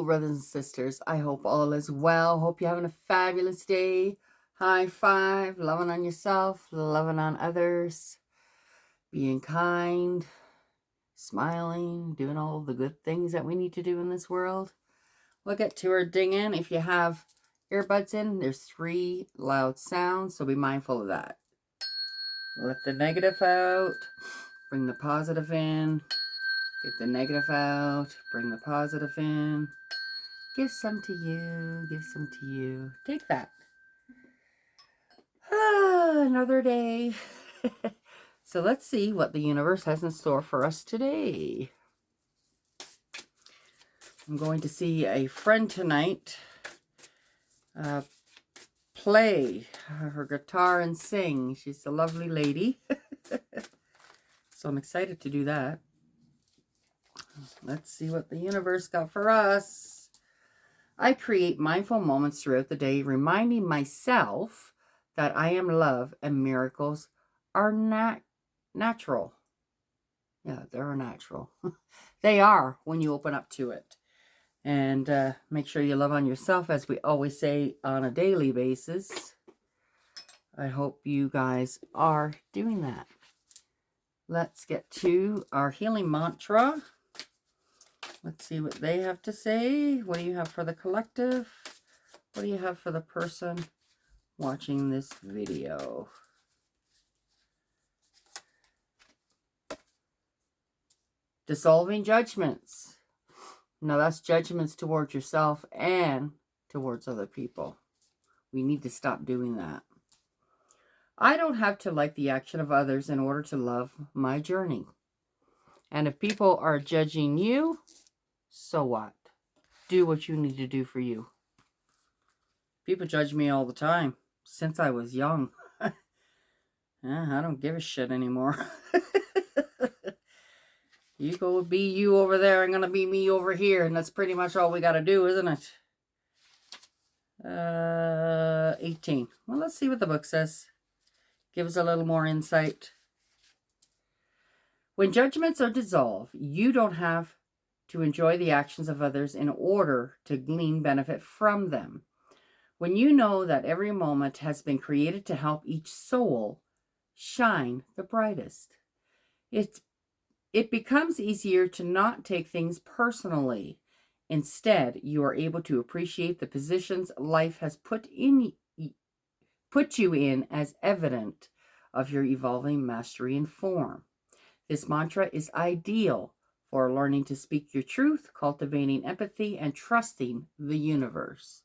Hello, brothers and sisters. I hope all is well. Hope you're having a fabulous day. High five, loving on yourself, loving on others, being kind, smiling, doing all the good things that we need to do in this world. We'll get to our ding-in. If you have earbuds in, there's 3 loud sounds, so be mindful of that. Let the negative out, bring the positive in. Get the negative out, bring the positive in. Give some to you, give some to you. Take that. Another day. So let's see what the universe has in store for us today. I'm going to see a friend tonight play her guitar and sing. She's a lovely lady. So I'm excited to do that. Let's see what the universe got for us. I create mindful moments throughout the day, reminding myself that I am love and miracles are natural. Yeah, they're natural. They are when you open up to it. And make sure you love on yourself, as we always say, on a daily basis. I hope you guys are doing that. Let's get to our healing mantra. Let's see what they have to say. What do you have for the collective? What do you have for the person watching this video? Dissolving judgments. Now that's judgments towards yourself and towards other people. We need to stop doing that. I don't have to like the action of others in order to love my journey. And if people are judging you, so what? Do what you need to do for you. People judge me all the time since I was young. I don't give a shit anymore. You go be you over there, I'm going to be me over here. And that's pretty much all we got to do, isn't it? 18. Well, let's see what the book says. Give us a little more insight. When judgments are dissolved, you don't have to enjoy the actions of others in order to glean benefit from them. When you know that every moment has been created to help each soul shine the brightest, it becomes easier to not take things personally. Instead, you are able to appreciate the positions life has put you in as evident of your evolving mastery and form. This mantra is ideal for learning to speak your truth, cultivating empathy, and trusting the universe.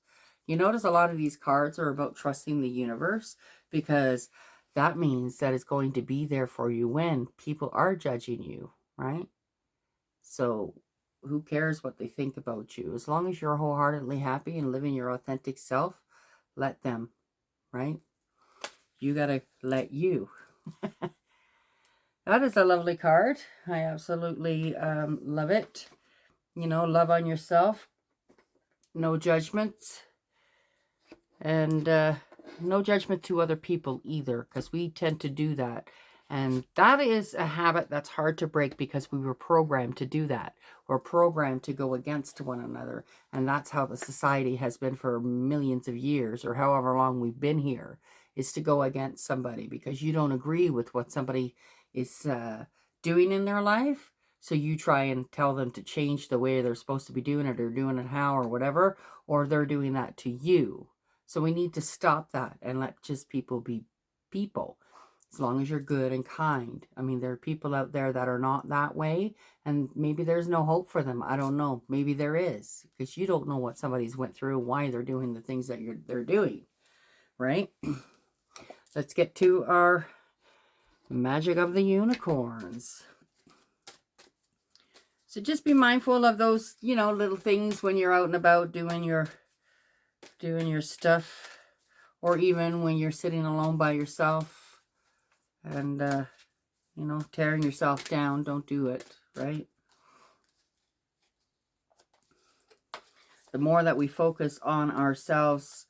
You notice a lot of these cards are about trusting the universe, because that means that it's going to be there for you when people are judging you, right? So who cares what they think about you? As long as you're wholeheartedly happy and living your authentic self, let them, right? You got to let you. That is a lovely card. I absolutely love it. You know, love on yourself. No judgments. And no judgment to other people either, because we tend to do that. And that is a habit that's hard to break, because we were programmed to do that. We're programmed to go against one another. And that's how the society has been for millions of years, or however long we've been here, is to go against somebody because you don't agree with what somebody is doing in their life. So you try and tell them to change the way they're supposed to be doing it, or doing it how, or whatever, or they're doing that to you. So we need to stop that and let just people be people, as long as you're good and kind. I mean, there are people out there that are not that way, and maybe there's no hope for them. I don't know. Maybe there is, because you don't know what somebody's went through, why they're doing the things that they're doing, right? Let's get to our magic of the unicorns. So just be mindful of those, you know, little things when you're out and about doing your stuff, or even when you're sitting alone by yourself and, you know, tearing yourself down. Don't do it, right? The more that we focus on ourselves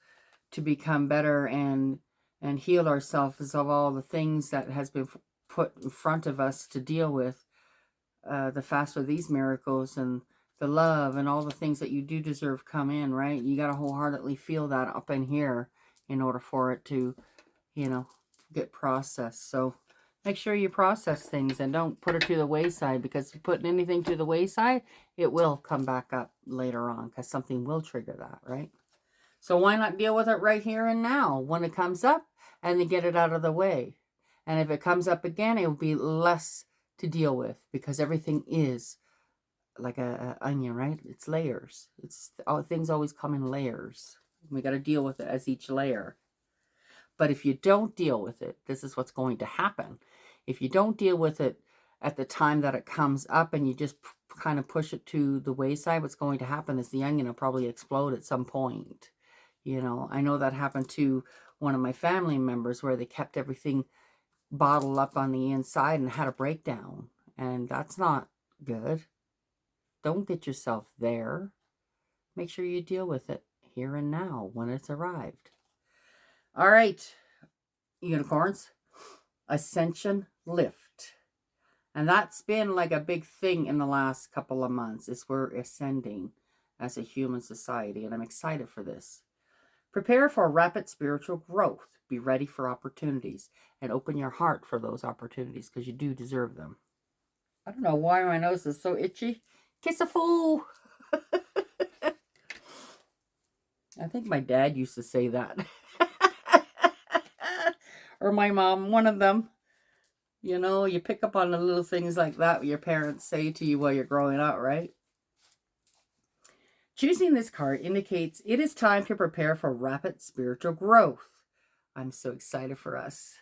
to become better and heal ourselves of all the things that has been put in front of us to deal with, the faster these miracles and the love and all the things that you do deserve come in, right? You got to wholeheartedly feel that up in here in order for it to, you know, get processed. So make sure you process things and don't put it to the wayside, because if you put anything to the wayside, it will come back up later on, because something will trigger that, right? So why not deal with it right here and now when it comes up, and then get it out of the way? And if it comes up again, it will be less to deal with, because everything is like a onion, right? It's layers. It's all, things always come in layers. We got to deal with it as each layer. But if you don't deal with it, this is what's going to happen. If you don't deal with it at the time that it comes up, and you just kind of push it to the wayside, what's going to happen is the onion will probably explode at some point. You know, I know that happened to one of my family members, where they kept everything bottled up on the inside and had a breakdown. And that's not good. Don't get yourself there. Make sure you deal with it here and now when it's arrived. All right, unicorns. Ascension lift. And that's been like a big thing in the last couple of months, is we're ascending as a human society. And I'm excited for this. Prepare for rapid spiritual growth. Be ready for opportunities, and open your heart for those opportunities, because you do deserve them. I don't know why my nose is so itchy. Kiss a fool. I think my dad used to say that. Or my mom, one of them. You know, you pick up on the little things like that your parents say to you while you're growing up, right? Choosing this card indicates it is time to prepare for rapid spiritual growth. I'm so excited for us.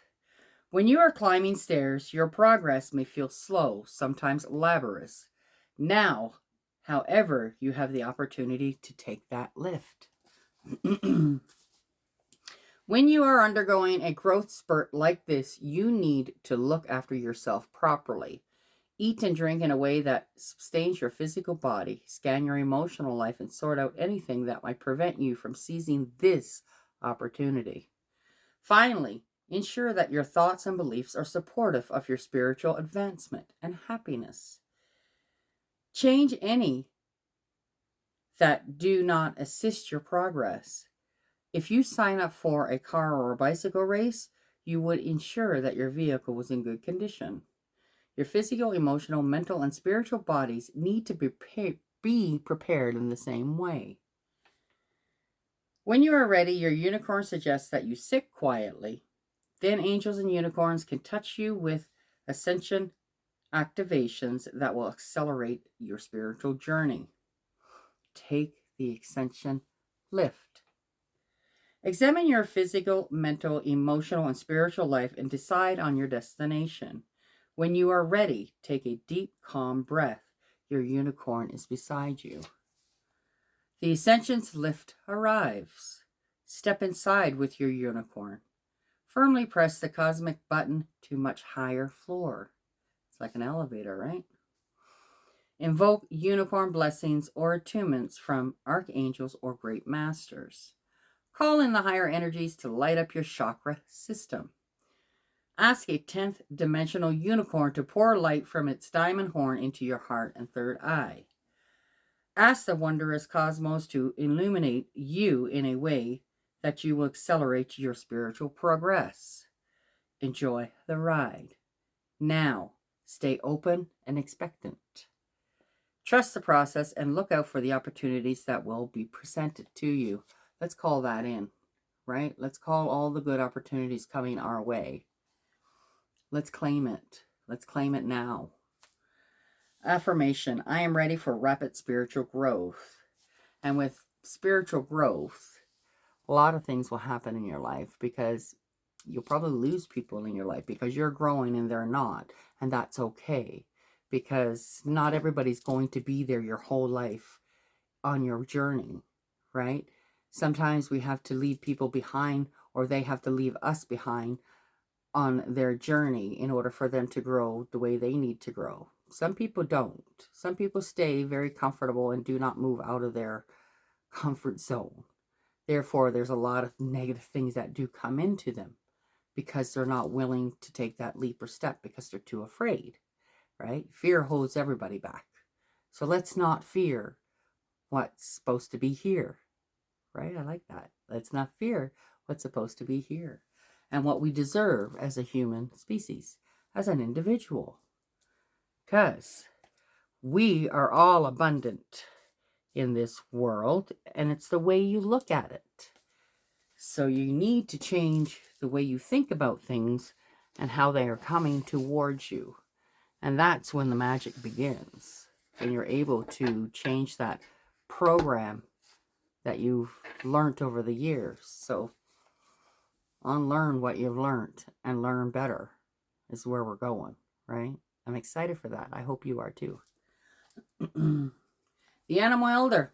When you are climbing stairs, your progress may feel slow, sometimes laborious. Now, however, you have the opportunity to take that lift. When you are undergoing a growth spurt like this, you need to look after yourself properly. Eat and drink in a way that sustains your physical body. Scan your emotional life and sort out anything that might prevent you from seizing this opportunity. Finally, ensure that your thoughts and beliefs are supportive of your spiritual advancement and happiness. Change any that do not assist your progress. If you sign up for a car or a bicycle race, you would ensure that your vehicle was in good condition. Your physical, emotional, mental, and spiritual bodies need to be prepared in the same way. When you are ready, your unicorn suggests that you sit quietly. Then angels and unicorns can touch you with ascension activations that will accelerate your spiritual journey. Take the ascension lift. Examine your physical, mental, emotional, and spiritual life and decide on your destination. When you are ready, take a deep, calm breath. Your unicorn is beside you. The ascension's lift arrives. Step inside with your unicorn. Firmly press the cosmic button to much higher floor. It's like an elevator, right? Invoke unicorn blessings or attunements from archangels or great masters. Call in the higher energies to light up your chakra system. Ask a 10th dimensional unicorn to pour light from its diamond horn into your heart and third eye. Ask the wondrous cosmos to illuminate you in a way that you will accelerate your spiritual progress. Enjoy the ride. Now, stay open and expectant. Trust the process and look out for the opportunities that will be presented to you. Let's call that in, right? Let's call all the good opportunities coming our way. Let's claim it. Let's claim it now. Affirmation: I am ready for rapid spiritual growth. And with spiritual growth, a lot of things will happen in your life, because you'll probably lose people in your life because you're growing and they're not. And that's okay, because not everybody's going to be there your whole life on your journey, right? Sometimes we have to leave people behind, or they have to leave us behind on their journey in order for them to grow the way they need to grow. Some people don't. Some people stay very comfortable and do not move out of their comfort zone. Therefore, there's a lot of negative things that do come into them because they're not willing to take that leap or step because they're too afraid, right? Fear holds everybody back. So let's not fear what's supposed to be here, right? I like that. Let's not fear what's supposed to be here and what we deserve as a human species, as an individual. Because we are all abundant in this world, and it's the way you look at it. So you need to change the way you think about things and how they are coming towards you. And that's when the magic begins. And you're able to change that program that you've learned over the years. So unlearn what you've learned and learn better is where we're going, right? I'm excited for that. I hope you are too. The animal elder.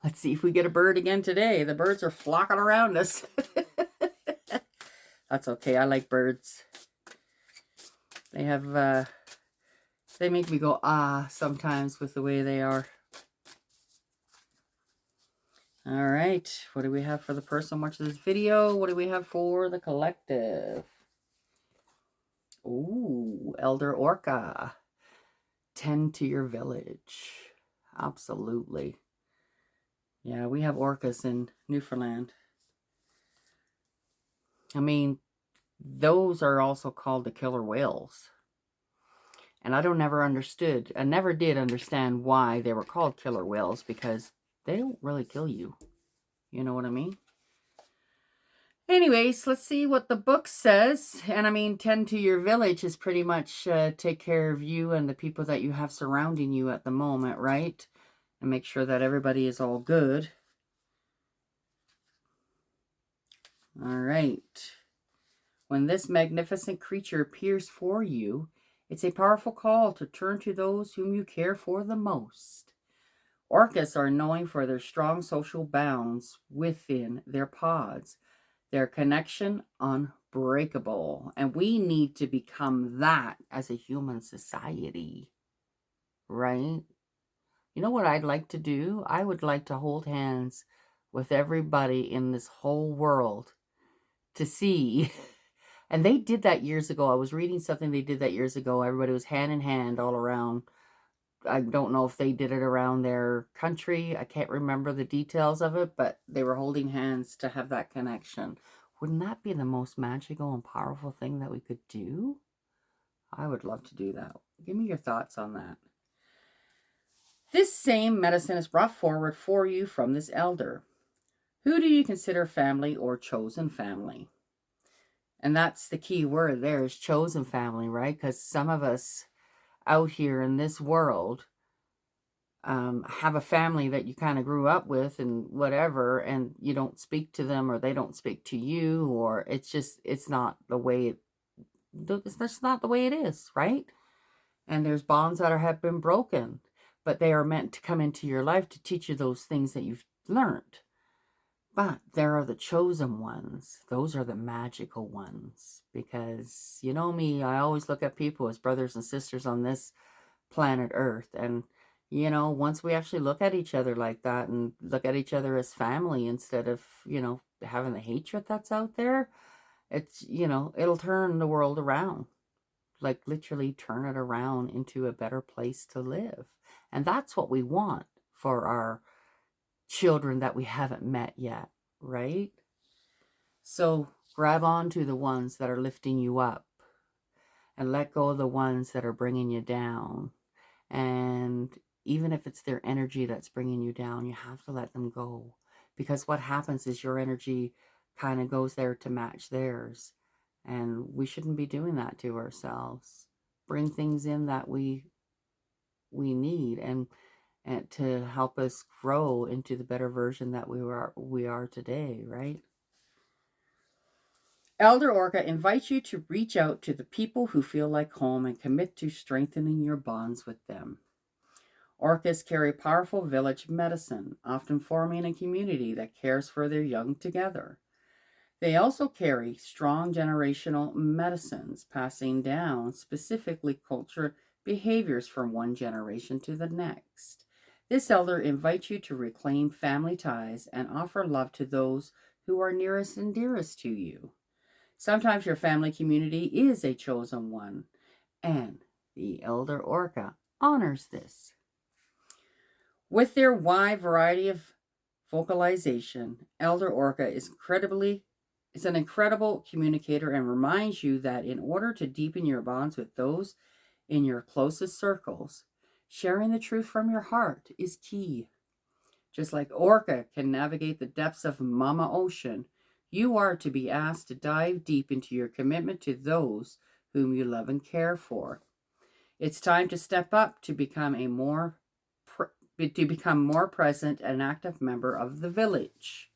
Let's see if we get a bird again today. The birds are flocking around us. That's okay. I like birds. They have, they make me go, ah, sometimes with the way they are. All right. What do we have for the person watching this video? What do we have for the collective? Ooh, Elder Orca. Tend to your village. Absolutely. Yeah, we have orcas in Newfoundland. I mean, those are also called the killer whales. And I never did understand why they were called killer whales, because they don't really kill you. You know what I mean? Anyways, let's see what the book says. And I mean, tend to your village is pretty much take care of you and the people that you have surrounding you at the moment, right? And make sure that everybody is all good. All right. When this magnificent creature appears for you, it's a powerful call to turn to those whom you care for the most. Orcas are known for their strong social bonds within their pods. Their connection unbreakable. And we need to become that as a human society. Right? You know what I'd like to do? I would like to hold hands with everybody in this whole world to see. And they did that years ago. I was reading something they did that years ago. Everybody was hand in hand all around. I don't know if they did it around their country. I can't remember the details of it, but they were holding hands to have that connection. Wouldn't that be the most magical and powerful thing that we could do? I would love to do that. Give me your thoughts on that. This same medicine is brought forward for you from this elder. Who do you consider family or chosen family? And that's the key word there, is chosen family, right? Because some of us out here in this world have a family that you kind of grew up with and whatever, and you don't speak to them, or they don't speak to you, or it's not the way that's not the way it is, right? And there's bonds that have been broken, but they are meant to come into your life to teach you those things that you've learned. But there are the chosen ones. Those are the magical ones. Because, you know me, I always look at people as brothers and sisters on this planet Earth. And, you know, once we actually look at each other like that and look at each other as family instead of, you know, having the hatred that's out there, it's, you know, it'll turn the world around. Like literally turn it around into a better place to live. And that's what we want for our children that we haven't met yet, right? So grab on to the ones that are lifting you up and let go of the ones that are bringing you down. And even if it's their energy that's bringing you down, you have to let them go, because what happens is your energy kind of goes there to match theirs, and we shouldn't be doing that to ourselves. Bring things in that we need, and to help us grow into the better version that we are today, right? Elder Orca invites you to reach out to the people who feel like home and commit to strengthening your bonds with them. Orcas carry powerful village medicine, often forming a community that cares for their young together. They also carry strong generational medicines, passing down specifically cultural behaviors from one generation to the next. This elder invites you to reclaim family ties and offer love to those who are nearest and dearest to you. Sometimes your family community is a chosen one, and the Elder Orca honors this. With their wide variety of vocalization, Elder Orca is an incredible communicator and reminds you that in order to deepen your bonds with those in your closest circles, sharing the truth from your heart is key. Just like Orca can navigate the depths of Mama Ocean, you are to be asked to dive deep into your commitment to those whom you love and care for. It's time to step up to become more present and active member of the village.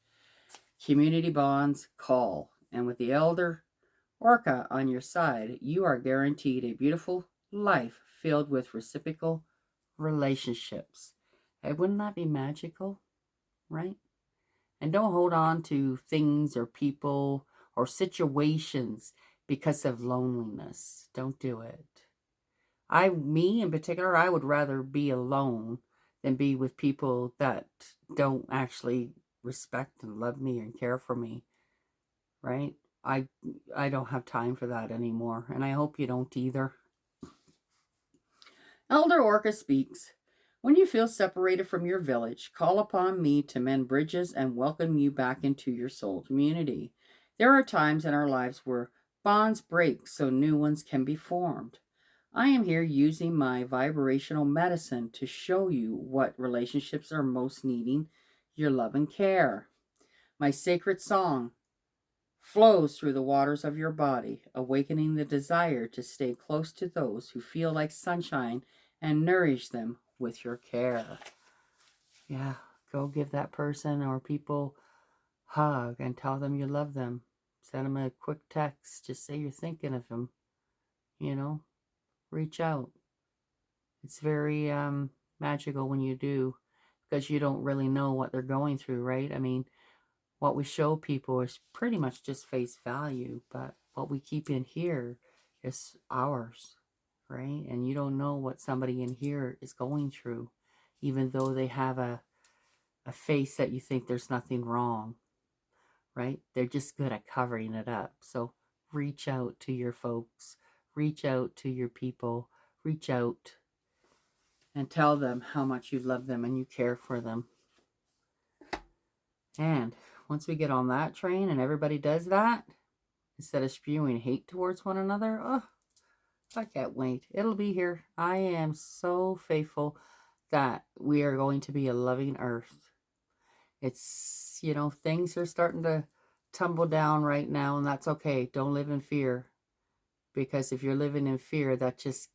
Community bonds call, and with the Elder Orca on your side, you are guaranteed a beautiful life filled with reciprocal relationships. Hey, wouldn't that be magical, right? And don't hold on to things or people or situations because of loneliness. Don't do it. Me in particular, I would rather be alone than be with people that don't actually respect and love me and care for me, right? I don't have time for that anymore, and I hope you don't either. Elder Orca speaks. When you feel separated from your village, call upon me to mend bridges and welcome you back into your soul community. There are times in our lives where bonds break so new ones can be formed. I am here using my vibrational medicine to show you what relationships are most needing your love and care. My sacred song flows through the waters of your body, awakening the desire to stay close to those who feel like sunshine and nourish them with your care. Yeah, go give that person or people a hug and tell them you love them. Send them a quick text. Just say you're thinking of them. Reach out. It's very magical when you do, because you don't really know what they're going through, right? I mean, what we show people is pretty much just face value, but what we keep in here is ours, right? And you don't know what somebody in here is going through, even though they have a face that you think there's nothing wrong, right? They're just good at covering it up. So reach out to your folks, reach out to your people, reach out and tell them how much you love them and you care for them. And once we get on that train and everybody does that, instead of spewing hate towards one another, I can't wait. It'll be here. I am so faithful that we are going to be a loving earth. It's, things are starting to tumble down right now, and that's okay. Don't live in fear, because if you're living in fear, that just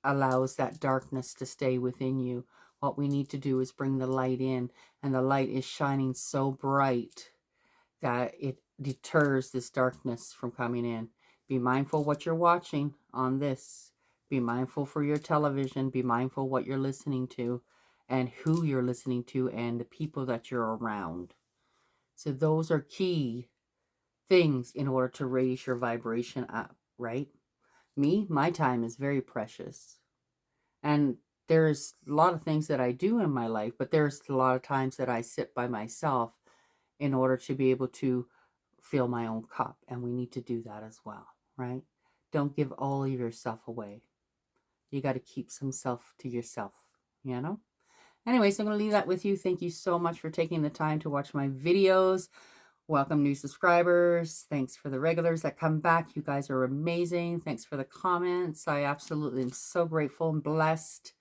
allows that darkness to stay within you. What we need to do is bring the light in, and the light is shining so bright that it deters this darkness from coming in. Be mindful what you're watching on this. Be mindful for your television. Be mindful what you're listening to and who you're listening to and the people that you're around. So those are key things in order to raise your vibration up, right? My time is very precious. And there's a lot of things that I do in my life, but there's a lot of times that I sit by myself in order to be able to fill my own cup. And we need to do that as well, right? Don't give all of yourself away. You got to keep some self to yourself, Anyways, I'm going to leave that with you. Thank you so much for taking the time to watch my videos. Welcome new subscribers. Thanks for the regulars that come back. You guys are amazing. Thanks for the comments. I absolutely am so grateful and blessed.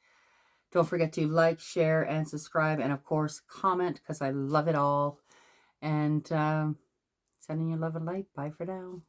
Don't forget to like, share, and subscribe. And of course, comment, because I love it all. And sending you love and light. Bye for now.